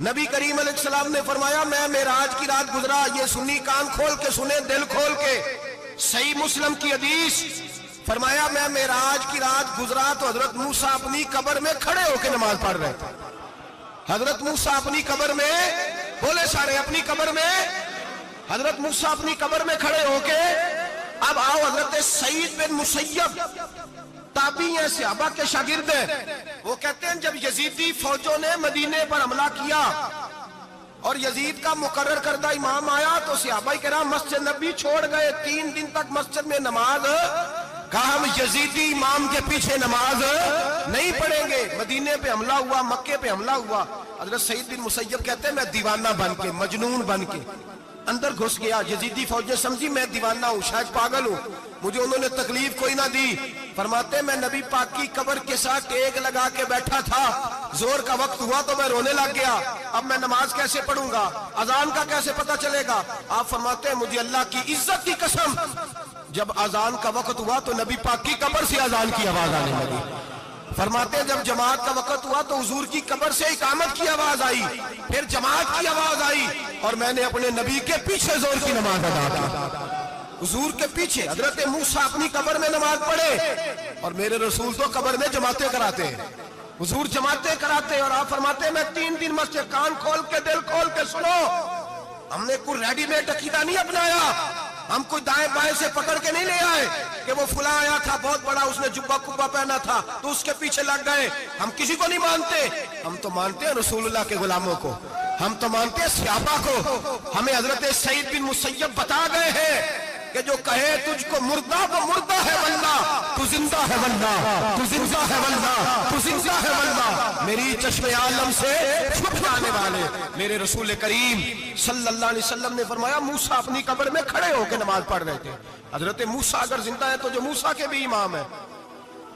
نبی کریم علیہ السلام نے فرمایا میں معراج کی رات گزرا، یہ سنی کان کھول کے سنے، دل کھول کے، صحیح مسلم کی حدیث، فرمایا میں معراج کی رات گزرا تو حضرت موسیٰ اپنی قبر میں کھڑے ہو کے نماز پڑھ رہے تھے۔ حضرت موسیٰ اپنی قبر میں، بولے سارے، اپنی قبر میں، حضرت موسیٰ اپنی قبر میں کھڑے ہو کے، اب آؤ حضرت سعید بن مسیب تابعی ہیں، صحابہ کے شاگرد ہیں، وہ کہتے ہیں جب یزیدی فوجوں نے مدینے پر حملہ کیا اور یزید کا مقرر کردہ امام آیا تو صحابہ کرام مسجد نبی چھوڑ گئے، 3 دن تک مسجد میں نماز، کہا ہم یزیدی امام کے پیچھے نماز نہیں پڑھیں گے۔ مدینے پہ حملہ ہوا، مکے پہ حملہ ہوا، حضرت سعید بن مسیب کہتے ہیں میں دیوانہ بن کے، مجنون بن کے اندر گھس گیا، یزیدی فوجیں سمجھی میں دیوانہ ہوں، شاید پاگل ہوں، مجھے انہوں نے تکلیف کوئی نہ دی۔ فرماتے میں نبی پاک کی قبر کے ساتھ ٹیک لگا کے بیٹھا تھا، زور کا وقت ہوا تو میں رونے لگ گیا، اب میں نماز کیسے پڑھوں گا، اذان کا کیسے پتہ چلے گا؟ آپ فرماتے ہیں مجھے اللہ کی عزت کی قسم، جب اذان کا وقت ہوا تو نبی پاک کی قبر سے اذان کی آواز آنے لگی۔ فرماتے ہیں جب جماعت کا وقت ہوا تو حضور کی قبر سے اقامت کی آواز آئی، پھر جماعت کی آواز آئی، اور میں نے اپنے نبی کے پیچھے زور کی نماز ادا کی، حضور کے پیچھے۔ حضرت موسیٰ اپنی قبر میں نماز پڑھے اور میرے رسول تو قبر میں جماعتیں کراتے ہیں، حضور جماعتیں کراتے ہیں، اور آپ فرماتے ہیں میں 3 دن مسجد، کان کھول کے دل کھول کے سنو، ہم نے کوئی ریڈی میڈ عقیدہ نہیں اپنایا، ہم کوئی دائیں بائیں سے پکڑ کے نہیں لے آئے کہ وہ فلاں آیا تھا بہت بڑا، اس نے جبہ کبہ پہنا تھا تو اس کے پیچھے لگ گئے۔ ہم کسی کو نہیں مانتے، ہم تو مانتے ہیں رسول اللہ کے غلاموں کو، ہم تو مانتے ہیں صحابہ کو۔ ہمیں حضرت سعید بن مسیب بتا گئے ہیں کہ جو کہے تجھ کو مردہ وہ مردہ ہے واللہ، تو زندہ ہے واللہ، تو زندہ ہے واللہ، تو زندہ ہے واللہ، میری چشم عالم سے چھپ جانے والے میرے رسول کریم صلی اللہ علیہ وسلم نے فرمایا موسیٰ اپنی قبر میں کھڑے ہو کے نماز پڑھ رہے تھے۔ حضرت موسیٰ اگر زندہ ہے تو جو موسیٰ کے بھی امام ہے،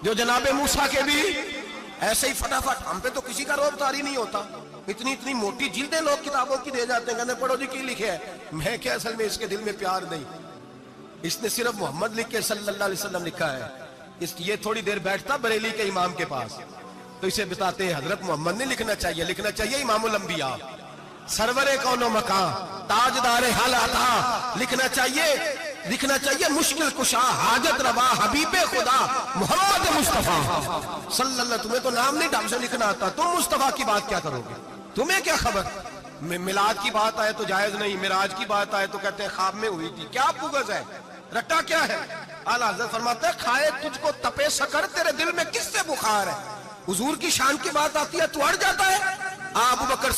جو جناب موسیٰ کے بھی، ایسے ہی فٹافٹ ہم پہ تو کسی کا روب طاری نہیں ہوتا، اتنی موٹی جلدیں لوگ کتابوں کی دے جاتے ہیں، کہتے ہیں پڑھو جی کی لکھے ہے، میں کیا اصل میں اس کے دل میں پیار نہیں، اس نے صرف محمد لکھ کے صلی اللہ علیہ وسلم لکھا ہے، یہ تھوڑی دیر بیٹھتا بریلی کے امام کے پاس تو اسے بتاتے ہیں حضرت محمد نہیں لکھنا چاہیے، لکھنا چاہیے امام الانبیاء، سرور کون و مکان، تاجدار حال عطا، لکھنا چاہیے مشکل کشا، حاجت روا، حبیب خدا محمد مصطفیٰ صلی اللہ۔ تمہیں تو نام نہیں ڈھنگ سے لکھنا آتا، تم مصطفیٰ کی بات کیا کرو گے، تمہیں کیا خبر؟ میلاد کی بات آئے تو جائز نہیں، معراج کی بات آئے تو کہتے ہیں خواب میں ہوئی تھی، کیا بغض ہے، رٹا کیا ہے؟ اعلیٰ حضرت فرماتے ہیں کھائے تجھ کو تپے سکر، تیرے دل میں کس سے بخار ہے؟ حضور کی شان کی بات آتی ہے تو اڑ جاتا ہے۔ ابو بکر